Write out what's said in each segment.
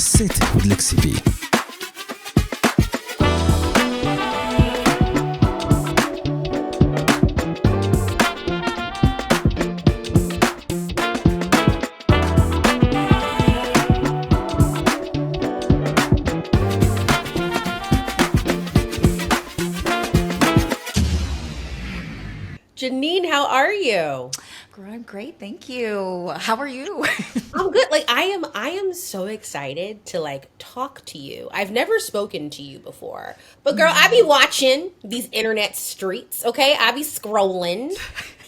Você t'écoutes l'XCP. Jeanine, how are you? Girl, I'm great, thank you. How are you? I'm good. Like I am so excited to like talk to you. I've never spoken to you before. But girl, I be watching these internet streets, okay? I be scrolling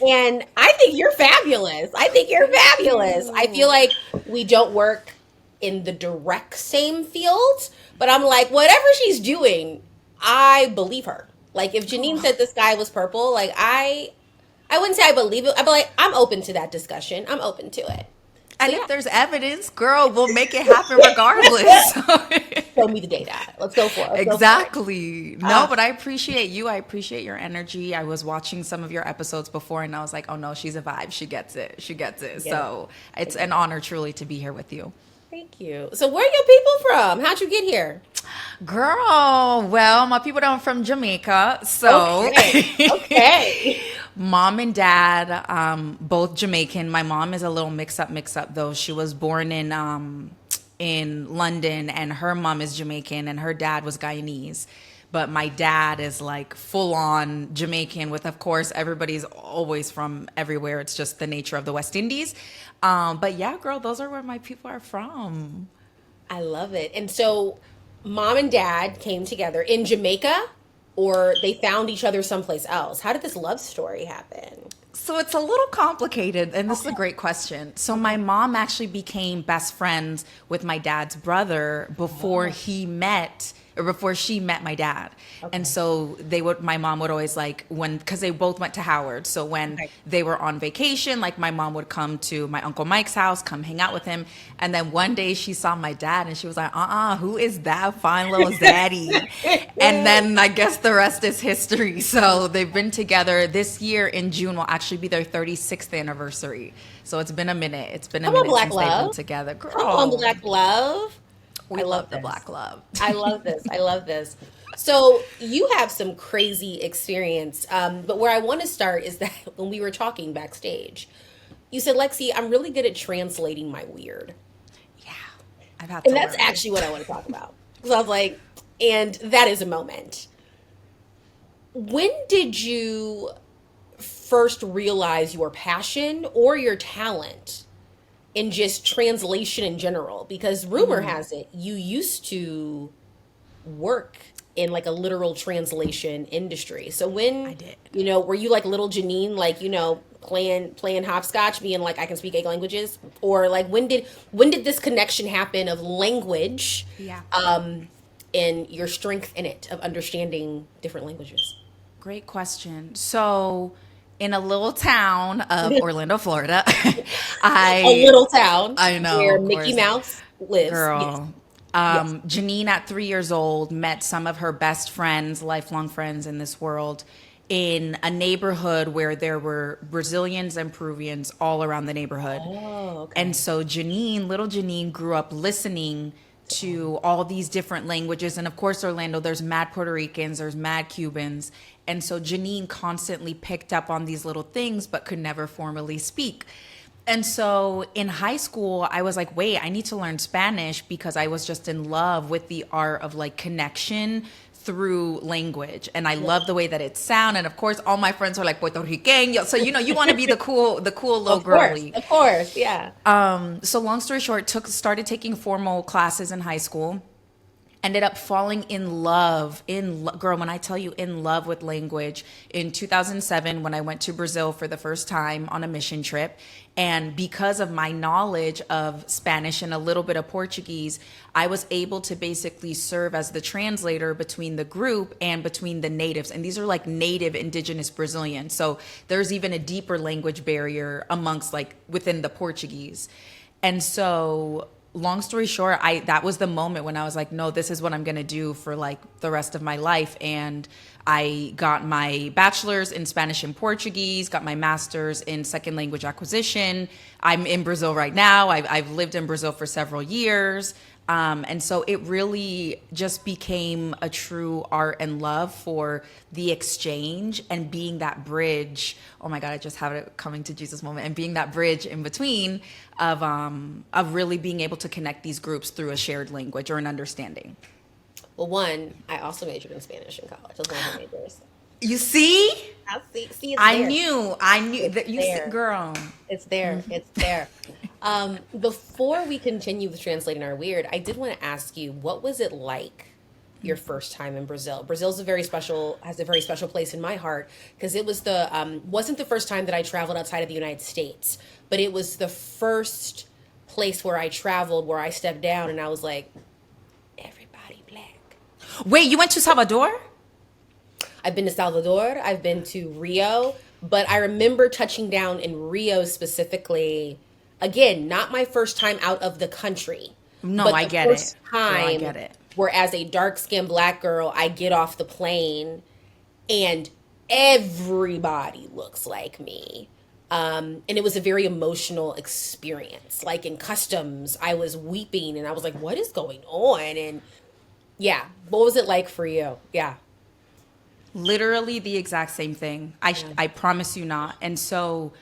and I think you're fabulous. I think you're Thank fabulous. I feel you. like we don't work in the direct same field, but I'm like whatever she's doing, I believe her. Like if Jeanine Oh, said the sky was purple, like I wouldn't say I believe it. I'd be like, I'm open to that discussion. I'm open to it. So and yeah, if there's evidence, girl, we'll make it happen regardless. show me the data. Let's go for it. Let's go for it. Exactly. No, Uh, but I appreciate you. I appreciate your energy. I was watching some of your episodes before and I was like, oh no, she's a vibe. She gets it. She gets I it. get it. So I it's get an it. honor truly to be here with you. Thank you. So where are your people from? How'd you get here? Girl, well, my people are from Jamaica. So Okay. Okay. mom and dad, both Jamaican. My mom is a little mix up though. She was born in London, and her mom is Jamaican, and her dad was Guyanese. But my dad is like full on Jamaican, with of course everybody's always from everywhere. It's just the nature of the West Indies. But yeah, girl, those are where my people are from. I love it. And so mom and dad came together in Jamaica or they found each other someplace else. How did this love story happen? So it's a little complicated, and this is a Okay. great question. So my Okay. mom actually became best friends with my dad's brother before Oh, he met or before she met my dad. And okay. so my mom would always like because they both went to Howard. So when Okay. they were on vacation, like my mom would come to my Uncle Mike's house, come hang out with him. And then one day she saw my dad and she was like, who is that fine little zaddy? And then I guess the rest is history. So they've been together. This year in June will actually be their 36th anniversary. So it's been a minute. It's been a Come on, minute Black since they've been Love. together. Come on, Girl, Black Love. I we love love the this. black love. I love this. I love this. So you have some crazy experience, but where I want to start is that when we were talking backstage, you said, Lexi, I'm really good at translating my weird. Yeah, I've had And to that's learn. actually what I want to talk about. Because I was like, and that is a moment. When did you first realize your passion or your talent in just translation in general? Because rumor has it you used to work in like a literal translation industry. So I when, did. were you like little Janine, like, playing hopscotch, being like, I can speak 8 languages? Or like when did this connection happen of language Yeah. and your strength in it of understanding different languages? Great question. So, in a little town of Orlando, Florida, A I little town I know, where of Mickey course, Mouse lives. Yes. girl. Yes. Jeanine at 3 years old met some of her best friends, lifelong friends in this world, in a neighborhood where there were Brazilians and Peruvians all around the neighborhood. Oh, And okay. so little Janine grew up listening to all these different languages. And of course, Orlando, there's mad Puerto Ricans, there's mad Cubans. And so Janine constantly picked up on these little things, but could never formally speak. And so in high school, I was like, wait, I need to learn Spanish because I was just in love with the art of like connection through language. And I love the way that it sound. And of course, all my friends were like Puerto Rican. So, you want to be the cool little girly. Of course, yeah. So long story short, started taking formal classes in high school, ended up falling in love girl, when I tell you in love with language in 2007 when I went to Brazil for the first time on a mission trip. And because of my knowledge of Spanish and a little bit of Portuguese, I was able to basically serve as the translator between the group and between the natives. And these are like native indigenous Brazilians. So there's even a deeper language barrier amongst like within the Portuguese. And so long story short, I that was the moment when I was like, no, this is what I'm gonna do for like the rest of my life. And I got my bachelor's in Spanish and Portuguese, got my master's in second language acquisition. I'm in Brazil right now. I've lived in Brazil for several years. And so it really just became a true art and love for the exchange and being that bridge. Oh my God, I just have it coming to Jesus moment, and being that bridge in between of really being able to connect these groups through a shared language or an understanding. Well, one, I also majored in Spanish in college. That's one of my majors. You see? See, it's I there. knew that you there. see, girl. It's there. It's there. Before we continue with translating our weird, I did want to ask you, what was it like your first time in Brazil? Brazil's has a very special place in my heart because it was wasn't the first time that I traveled outside of the United States, but it was the first place where I traveled where I stepped down and I was like, everybody black. Wait, you went to Salvador? I've been to Salvador, I've been to Rio, but I remember touching down in Rio specifically. Again, not my first time out of the country. No, but I the get first it. time No, I get it. where as a dark-skinned black girl, I get off the plane and everybody looks like me. And it was a very emotional experience. Like in customs, I was weeping and I was like, what is going on? And yeah, what was it like for you? Yeah. Literally the exact same thing. I promise you not. And so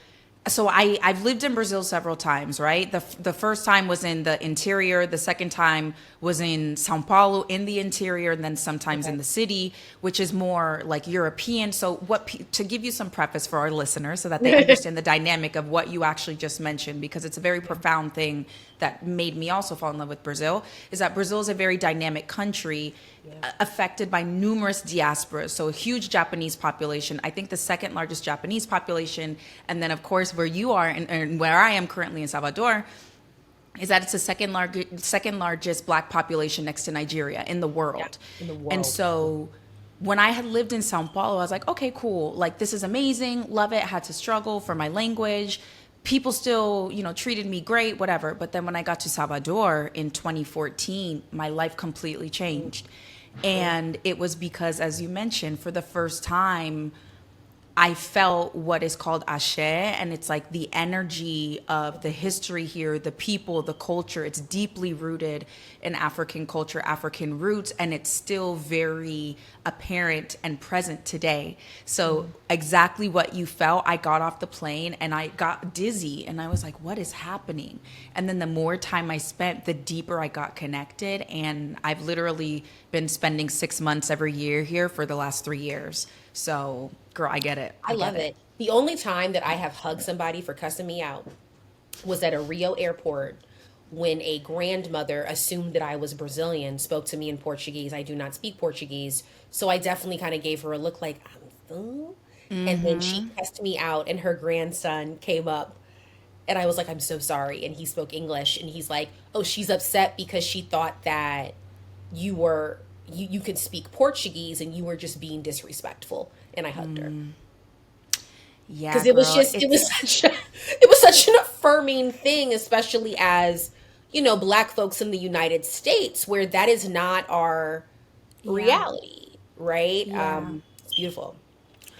I've lived in Brazil several times, right? The first time was in the interior. The second time was in São Paulo in the interior, and then sometimes in the city, which is more like European. So to give you some preface for our listeners so that they understand the dynamic of what you actually just mentioned, because it's a very profound thing that made me also fall in love with Brazil, is that Brazil is a very dynamic country affected by numerous diasporas. So a huge Japanese population, I think the second largest Japanese population. And then of course where you are and where I am currently in Salvador, is that it's the second largest black population next to Nigeria in the world. Yeah, in the world. And so when I had lived in Sao Paulo, I was like, okay, cool. Like, this is amazing. Love it. Had to struggle for my language. People still, treated me great, whatever. But then when I got to Salvador in 2014, my life completely changed. And it was because, as you mentioned, for the first time, I felt what is called 𝐼𝐵, and it's like the energy of the history here, the people, the culture. It's deeply rooted in African culture, African roots, and it's still very apparent and present today. So exactly what you felt, I got off the plane and I got dizzy and I was like, what is happening? And then the more time I spent, the deeper I got connected. And I've literally been spending 6 months every year here for the last 3 years. So, girl, I get it. I love it. The only time that I have hugged somebody for cussing me out was at a Rio airport when a grandmother assumed that I was Brazilian, spoke to me in Portuguese. I do not speak Portuguese. So I definitely kind of gave her a look like, I'm fool. And then she cussed me out and her grandson came up and I was like, I'm so sorry. And he spoke English and he's like, oh, she's upset because she thought that you could speak Portuguese and you were just being disrespectful. And I hugged her. Yeah, because it was such an affirming thing, especially as black folks in the United States, where that is not our reality, right? Yeah. It's beautiful.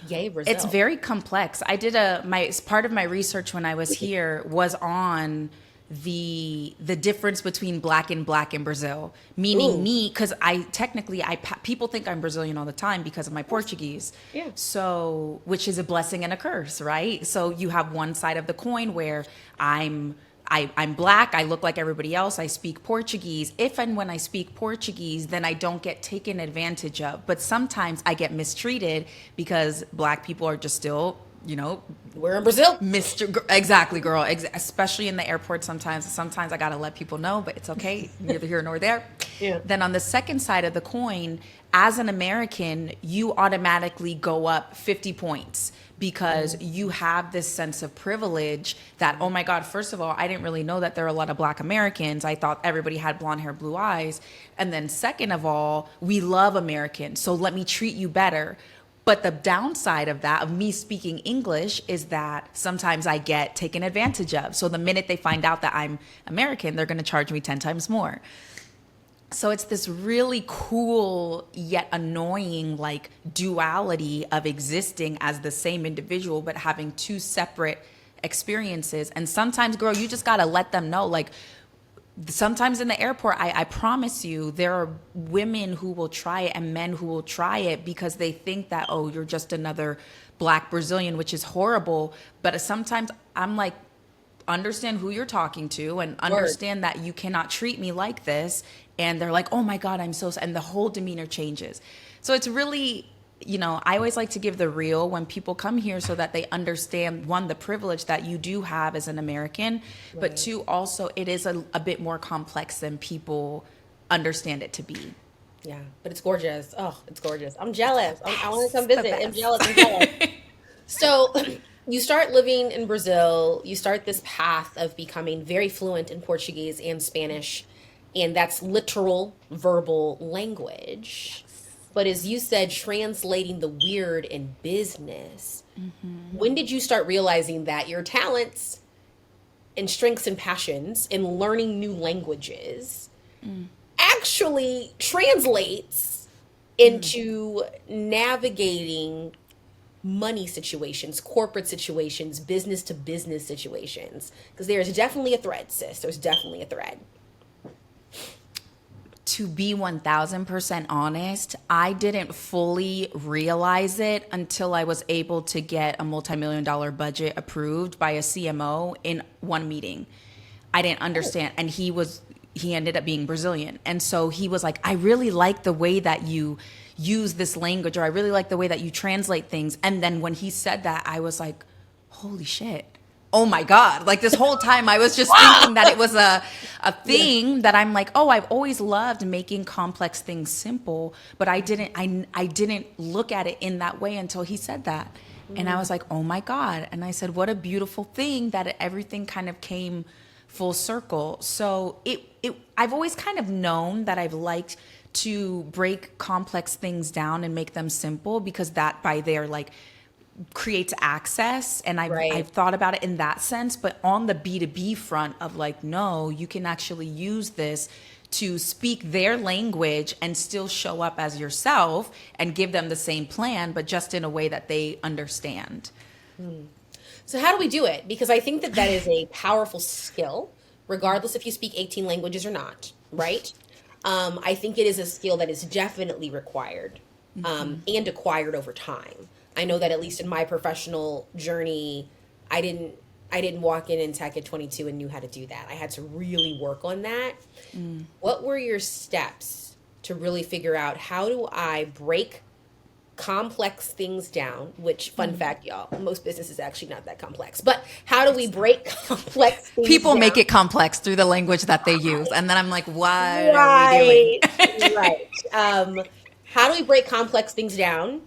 Yay, Brazil. It's very complex. I did part of my research when I was here was on the difference between black and black in Brazil, meaning me, because people think I'm Brazilian all the time because of my Portuguese. Yeah. So, which is a blessing and a curse, right? So you have one side of the coin where I'm black, I look like everybody else, I speak Portuguese. If and when I speak Portuguese, then I don't get taken advantage of. But sometimes I get mistreated because black people are just still, we're in Brazil. Exactly, girl. Especially in the airport sometimes. Sometimes I got to let people know, but it's okay. Neither here nor there. Yeah. Then on the second side of the coin, as an American, you automatically go up 50 points because you have this sense of privilege that, oh my God, first of all, I didn't really know that there are a lot of black Americans. I thought everybody had blonde hair, blue eyes. And then second of all, we love Americans, so let me treat you better. But the downside of that, of me speaking English, is that sometimes I get taken advantage of. So the minute they find out that I'm American, they're going to charge me 10 times more. So it's this really cool yet annoying duality of existing as the same individual, but having two separate experiences. And sometimes, girl, you just got to let them know, like, sometimes in the airport, I promise you, there are women who will try it and men who will try it because they think that, oh, you're just another Black Brazilian, which is horrible. But sometimes I'm like, understand who you're talking to and understand that you cannot treat me like this. And they're like, oh my God, I'm so, and the whole demeanor changes. So it's really, you know, I always like to give the real when people come here so that they understand, one, the privilege that you do have as an American, but two, also it is a bit more complex than people understand it to be. Yeah, but it's gorgeous. Oh, it's gorgeous. I'm jealous. I want to come visit. I'm jealous. I'm jealous. So you start living in Brazil. You start this path of becoming very fluent in Portuguese and Spanish, and that's literal verbal language. But as you said, translating the weird in business. When did you start realizing that your talents and strengths and passions in learning new languages actually translates into navigating money situations, corporate situations, business to business situations? Because there's definitely a thread, sis. There's definitely a thread. To be 1000% honest, I didn't fully realize it until I was able to get a multi-million-dollar budget approved by a CMO in one meeting. I didn't understand. And he ended up being Brazilian. And so he was like, I really like the way that you use this language, or I really like the way that you translate things. And then when he said that, I was like, holy shit. Oh my God. Like this whole time I was just thinking that it was a thing that I'm like, oh, I've always loved making complex things simple, but I didn't look at it in that way until he said that. And I was like, oh my God. And I said, what a beautiful thing that everything kind of came full circle. So I've always kind of known that I've liked to break complex things down and make them simple, because that by their like creates access. And I've thought about it in that sense, but on the B2B front of like, no, you can actually use this to speak their language and still show up as yourself and give them the same plan, but just in a way that they understand. So how do we do it? Because I think that is a powerful skill, regardless if you speak 18 languages or not, right? I think it is a skill that is definitely required and acquired over time. I know that at least in my professional journey, I didn't walk in tech at 22 and knew how to do that. I had to really work on that. What were your steps to really figure out, how do I break complex things down? Which, fun fact, y'all, most business is actually not that complex. But how do we break complex things People down? make it complex through the language that they use. And then I'm like, what are we doing? Right. How do we break complex things down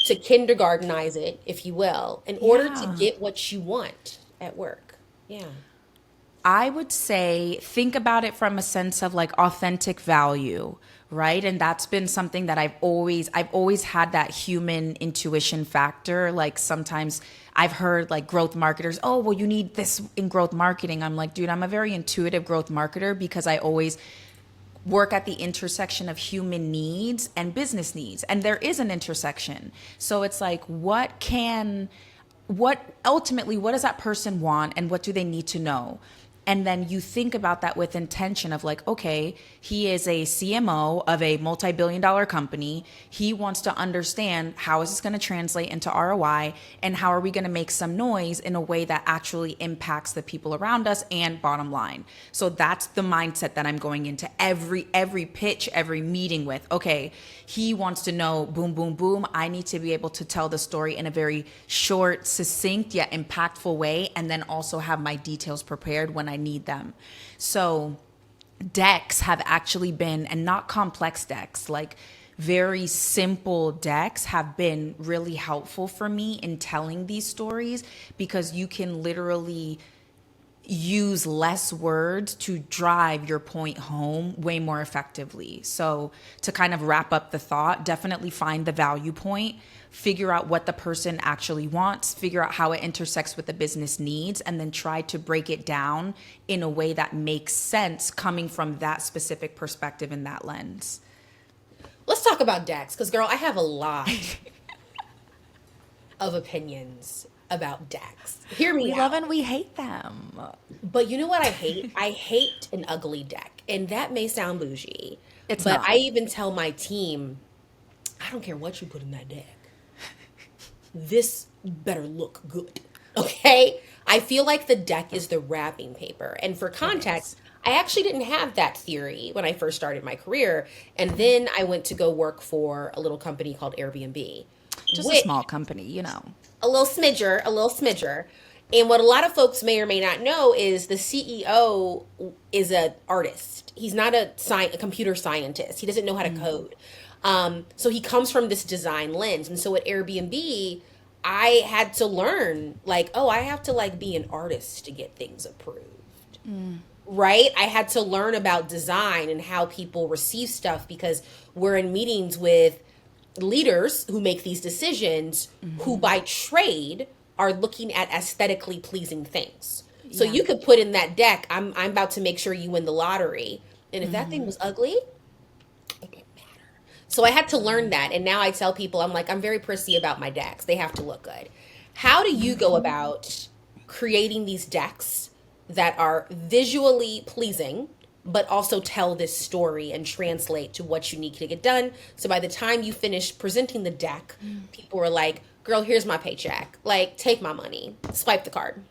to kindergartenize it, if you will, in order to get what you want at work? Yeah. I would say think about it from a sense of like authentic value, right? And that's been something that I've always had that human intuition factor. Like sometimes I've heard like growth marketers, oh, well, you need this in growth marketing. I'm like, dude, I'm a very intuitive growth marketer because I always work at the intersection of human needs and business needs. And there is an intersection. So it's like, what ultimately, what does that person want and what do they need to know? And then you think about that with intention of like, okay, he is a CMO of a multi-billion-dollar company. He wants to understand, how is this going to translate into ROI, and how are we going to make some noise in a way that actually impacts the people around us and bottom line. So that's the mindset that I'm going into every pitch, every meeting with. Okay, he wants to know, boom, boom, boom. I need to be able to tell the story in a very short, succinct, yet impactful way, and then also have my details prepared when I need them. So decks have actually been, and not complex decks, like very simple decks have been really helpful for me in telling these stories, because you can literally use less words to drive your point home way more effectively. So to kind of wrap up the thought, definitely find the value point, figure out what the person actually wants, figure out how it intersects with the business needs, and then try to break it down in a way that makes sense coming from that specific perspective and that lens. Let's talk about decks, because girl, I have a lot of opinions about decks. Hear me We out. love and we hate them. But you know what I hate? I hate an ugly deck. And that may sound bougie. It's but not. I even tell my team, I don't care what you put in that deck. This better look good. Okay? I feel like the deck is the wrapping paper. And for context, I actually didn't have that theory when I first started my career. And then I went to go work for a little company called Airbnb. Just a which- small company, you know. a little smidger, a little smidger. And what a lot of folks may or may not know is the CEO is an artist. He's not a computer scientist. He doesn't know how to code. So he comes from this design lens. And so at Airbnb, I had to learn, like, oh, I have to like be an artist to get things approved. Right? I had to learn about design and how people receive stuff because we're in meetings with leaders who make these decisions who by trade are looking at aesthetically pleasing things. So you could put in that deck, I'm about to make sure you win the lottery. And if that thing was ugly, it didn't matter. So I had to learn that. And now I tell people, I'm like, I'm very prissy about my decks. They have to look good. How do you go about creating these decks that are visually pleasing, but also tell this story and translate to what you need to get done? So by the time you finish presenting the deck, people were like, girl, here's my paycheck. Like, take my money. Swipe the card.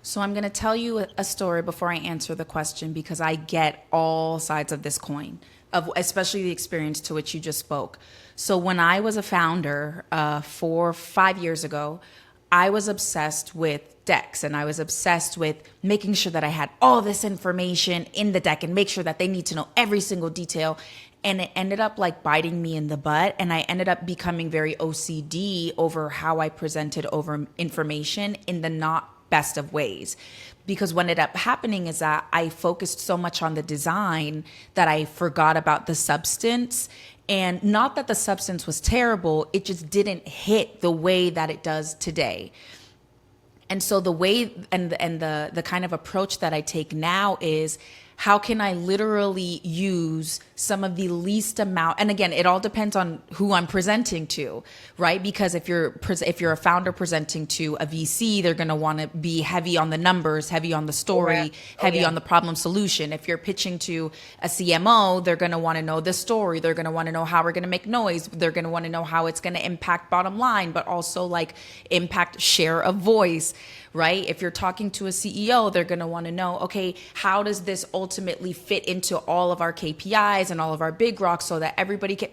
So I'm going to tell you a story before I answer the question because I get all sides of this coin, of especially the experience to which you just spoke. So when I was a founder 4 or 5 years ago, I was obsessed with decks and I was obsessed with making sure that I had all this information in the deck and make sure that they need to know every single detail. And it ended up like biting me in the butt. And I ended up becoming very OCD over how I presented over information in the not best of ways. Because what ended up happening is that I focused so much on the design that I forgot about the substance. And not that the substance was terrible, it just didn't hit the way that it does today. And so the way and the kind of approach that I take now is, how can I literally use some of the least amount? And again, it all depends on who I'm presenting to, right? Because if you're a founder presenting to a VC, they're going to want to be heavy on the numbers, heavy on the story, heavy on the problem solution. If you're pitching to a CMO, they're going to want to know the story. They're going to want to know how we're going to make noise. They're going to want to know how it's going to impact bottom line, but also like impact share of voice. Right? If you're talking to a CEO, they're going to want to know, okay, how does this ultimately fit into all of our KPIs and all of our big rocks so that everybody can,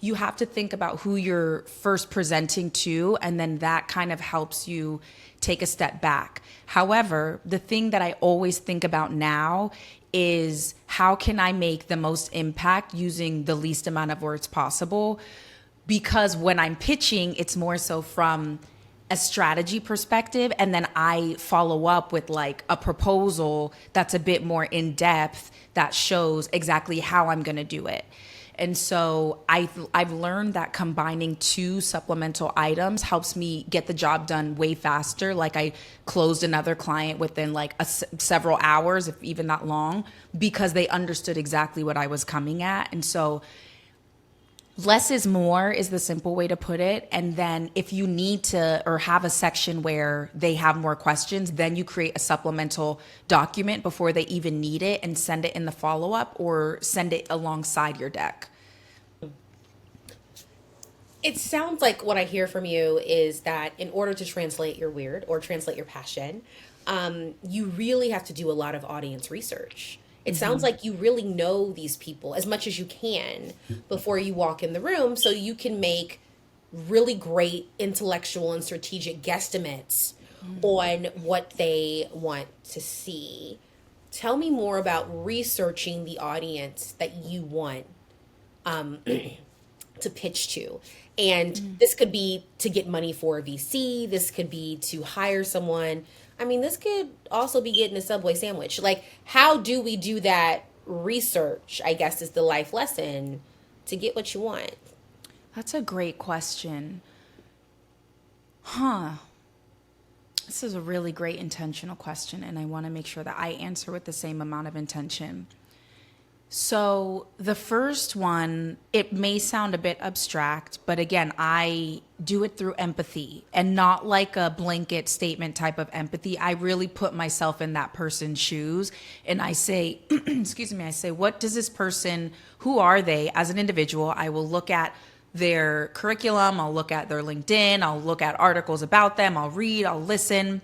you have to think about who you're first presenting to, and then that kind of helps you take a step back. However, the thing that I always think about now is, how can I make the most impact using the least amount of words possible? Because when I'm pitching, it's more so from a strategy perspective, and then I follow up with like a proposal that's a bit more in depth that shows exactly how I'm going to do it. And so I've learned that combining 2 supplemental items helps me get the job done way faster. Like, I closed another client within like several hours, if even that long, because they understood exactly what I was coming at. And so less is more is the simple way to put it. And then if you need to, or have a section where they have more questions, then you create a supplemental document before they even need it and send it in the follow-up, or send it alongside your deck. It sounds like what I hear from you is that in order to translate your weird or translate your passion, you really have to do a lot of audience research. It sounds like you really know these people as much as you can before you walk in the room, so you can make really great intellectual and strategic guesstimates on what they want to see. Tell me more about researching the audience that you want to pitch to. And this could be to get money for a VC. This could be to hire someone. I mean, this could also be getting a Subway sandwich. Like, how do we do that research, I guess, is the life lesson to get what you want? That's a great question. This is a really great intentional question, and I want to make sure that I answer with the same amount of intention. So the first one, it may sound a bit abstract, but again, I do it through empathy and not like a blanket statement type of empathy. I really put myself in that person's shoes and I say, excuse me, I say, what does this person, who are they as an individual? I will look at their curriculum, I'll look at their LinkedIn, I'll look at articles about them, I'll read, I'll listen,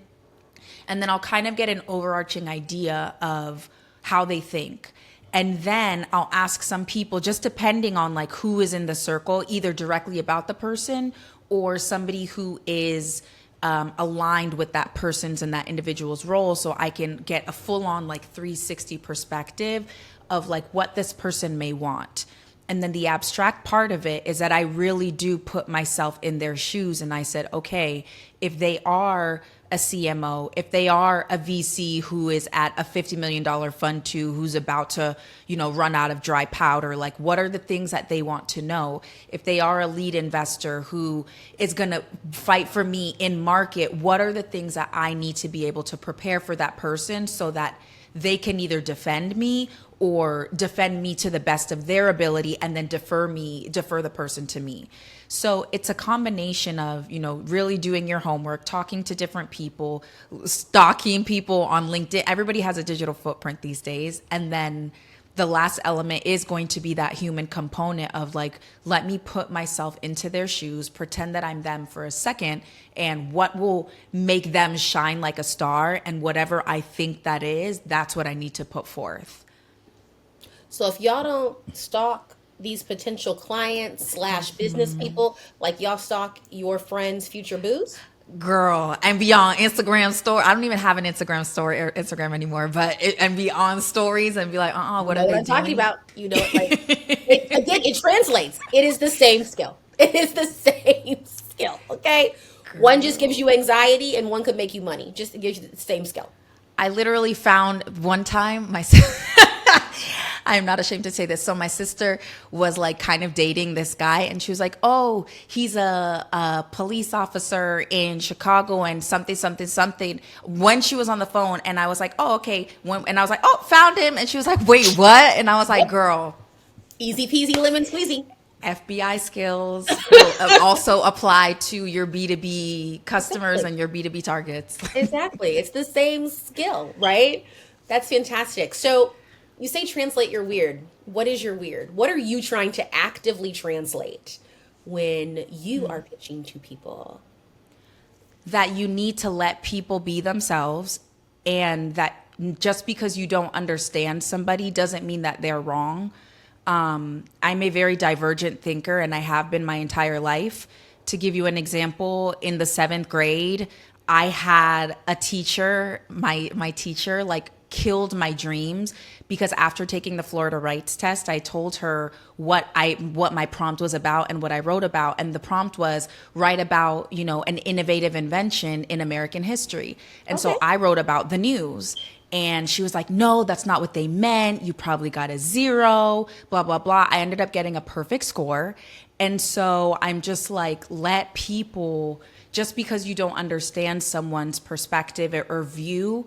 and then I'll kind of get an overarching idea of how they think. And then I'll ask some people, just depending on like who is in the circle, either directly about the person or somebody who is aligned with that person's and that individual's role, so I can get a full on like 360 perspective of like what this person may want. And then the abstract part of it is that I really do put myself in their shoes. And I said, okay, if they are a CMO, if they are a VC who is at a $50 million fund too, who's about to, run out of dry powder, like what are the things that they want to know? If they are a lead investor who is going to fight for me in market, what are the things that I need to be able to prepare for that person so that they can either defend me or defend me to the best of their ability and then defer the person to me. So it's a combination of, really doing your homework, talking to different people, stalking people on LinkedIn. Everybody has a digital footprint these days. And then the last element is going to be that human component of like, let me put myself into their shoes, pretend that I'm them for a second, and what will make them shine like a star, and whatever I think that is, that's what I need to put forth. So if y'all don't stalk these potential clients slash business people, like y'all stalk your friends' future boos? Girl, and be on Instagram story. I don't even have an Instagram story or Instagram anymore, and be on stories and be like, what are they I'm doing? talking about? Again, it translates. It is the same skill. It is the same skill. Okay, one just gives you anxiety, and one could make you money. Just gives you the same skill. I literally found one time I'm not ashamed to say this. So my sister was like kind of dating this guy, and she was like, oh, he's a police officer in Chicago and something, something, something, when she was on the phone. And I was like, oh, okay. And I was like, oh, found him. And she was like, wait, what? And I was like, girl. Easy peasy lemon squeezy. FBI skills will also apply to your B2B customers and your B2B targets. Exactly. It's the same skill, right? That's fantastic. So you say translate your weird. What is your weird? What are you trying to actively translate when you are pitching to people? That you need to let people be themselves, and that just because you don't understand somebody doesn't mean that they're wrong. I'm a very divergent thinker, and I have been my entire life. To give you an example, in the 7th grade, I had a teacher, my teacher, like killed my dreams, because after taking the Florida Rights test, I told her what my prompt was about and what I wrote about. And the prompt was write about, an innovative invention in American history. And so I wrote about the news. And she was like, no, that's not what they meant. You probably got a 0, blah, blah, blah. I ended up getting a perfect score. And so I'm just like, let people, just because you don't understand someone's perspective or view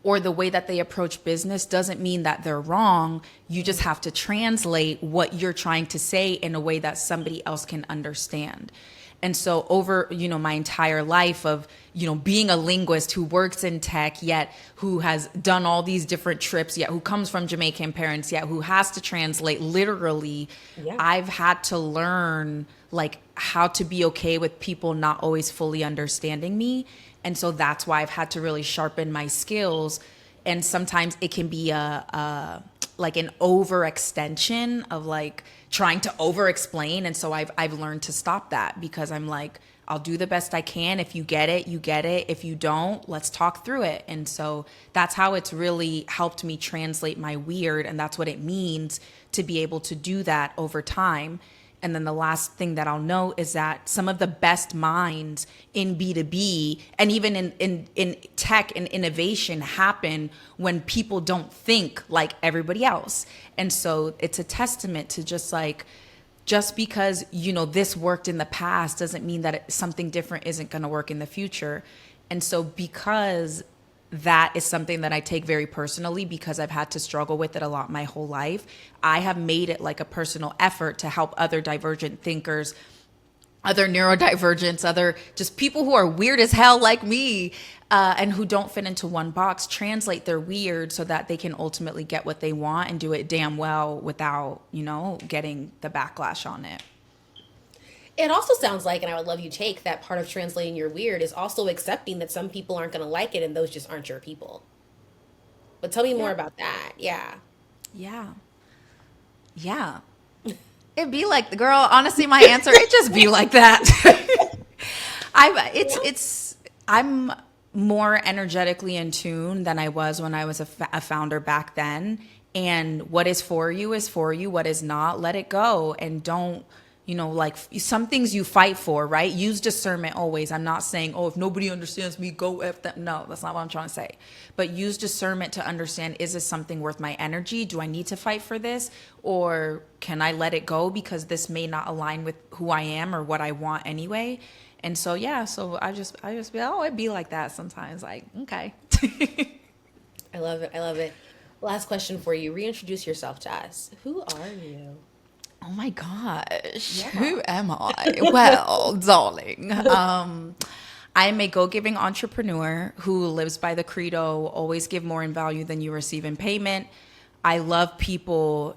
or the way that they approach business doesn't mean that they're wrong. You just have to translate what you're trying to say in a way that somebody else can understand. And so over, my entire life of, being a linguist who works in tech, yet who has done all these different trips, yet who comes from Jamaican parents, yet who has to translate literally, I've had to learn like how to be okay with people not always fully understanding me. And so that's why I've had to really sharpen my skills. And sometimes it can be like an overextension of like trying to over explain. And so I've learned to stop that, because I'm like, I'll do the best I can. If you get it, you get it. If you don't, let's talk through it. And so that's how it's really helped me translate my weird. And that's what it means to be able to do that over time. And then the last thing that I'll note is that some of the best minds in B2B and even in tech and innovation happen when people don't think like everybody else. And so it's a testament to just because, this worked in the past doesn't mean that something different isn't going to work in the future. And so because that is something that I take very personally because I've had to struggle with it a lot my whole life. I have made it like a personal effort to help other divergent thinkers, other neurodivergents, other just people who are weird as hell like me, and who don't fit into one box, translate their weird so that they can ultimately get what they want and do it damn well without, getting the backlash on it. It also sounds like, and I would love you to take that part of translating your weird is also accepting that some people aren't going to like it and those just aren't your people. But tell me more about that. Yeah. Yeah. Yeah. It'd be like the girl, honestly, my answer, it just be like that. I'm more energetically in tune than I was when I was a founder back then. And what is for you is for you. What is not, let it go. And don't, like some things you fight for, right? Use discernment always. I'm not saying, oh, if nobody understands me, go F them. No, that's not what I'm trying to say. But use discernment to understand, is this something worth my energy? Do I need to fight for this? Or can I let it go because this may not align with who I am or what I want anyway? And so, so I just be, it'd be like that sometimes. Like, okay. I love it. I love it. Last question for you. Reintroduce yourself to us. Who are you? Oh my gosh, Who am I? Well, darling, I'm a go-giving entrepreneur who lives by the credo, always give more in value than you receive in payment. I love people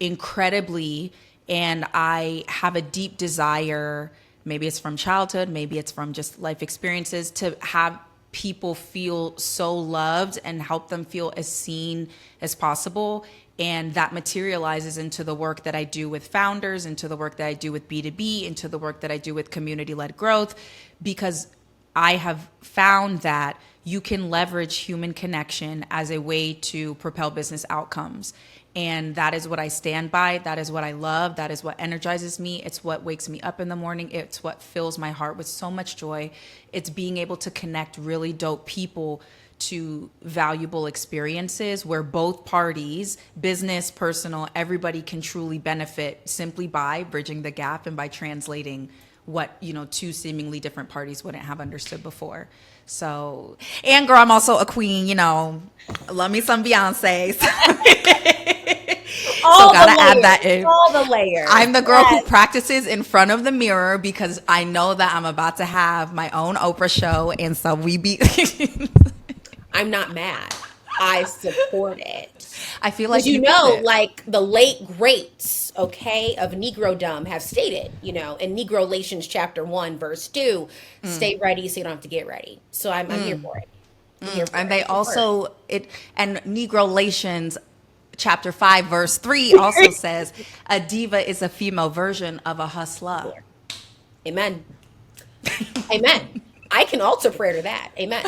incredibly, and I have a deep desire, maybe it's from childhood, maybe it's from just life experiences, to have people feel so loved and help them feel as seen as possible. And that materializes into the work that I do with founders, into the work that I do with B2B, into the work that I do with community-led growth, because I have found that you can leverage human connection as a way to propel business outcomes. And that is what I stand by. That is what I love. That is what energizes me. It's what wakes me up in the morning. It's what fills my heart with so much joy. It's being able to connect really dope people to valuable experiences where both parties, business, personal, everybody can truly benefit simply by bridging the gap and by translating what, two seemingly different parties wouldn't have understood before. So, and girl, I'm also a queen, love me some Beyonce. So gotta add that in. All the layers. I'm the girl who practices in front of the mirror because I know that I'm about to have my own Oprah show. And so I'm not mad. I support it. I feel like like the late greats, of Negrodom have stated, in Negrolations chapter 1, verse 2, stay ready so you don't have to get ready. So I'm here for it. And they also, and Negrolations chapter 5, verse 3 also says, a diva is a female version of a hustler. Amen. Amen. I can alter prayer to that. Amen.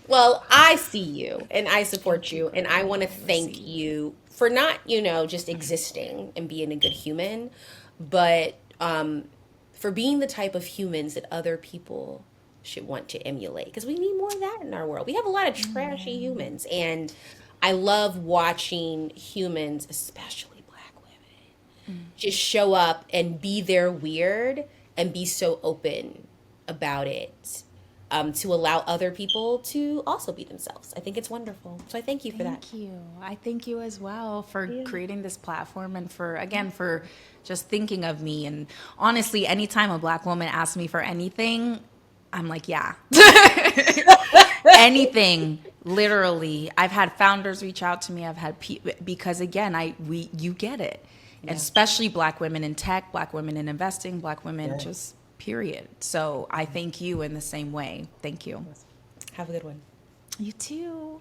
Well, I see you and I support you, and I want to thank you for not, just existing and being a good human, but for being the type of humans that other people should want to emulate, because we need more of that in our world. We have a lot of trashy humans, and I love watching humans, especially Black women, just show up and be their weird and be so open about it, to allow other people to also be themselves. I think it's wonderful. So I thank you for that. Thank you. I thank you as well for creating this platform and for just thinking of me. And honestly, anytime a Black woman asks me for anything, I'm like, yeah. Anything, literally. I've had founders reach out to me. I've had because again, you get it. Yeah. And especially Black women in tech, Black women in investing, Black women just period. So I thank you in the same way. Thank you. Have a good one. You too.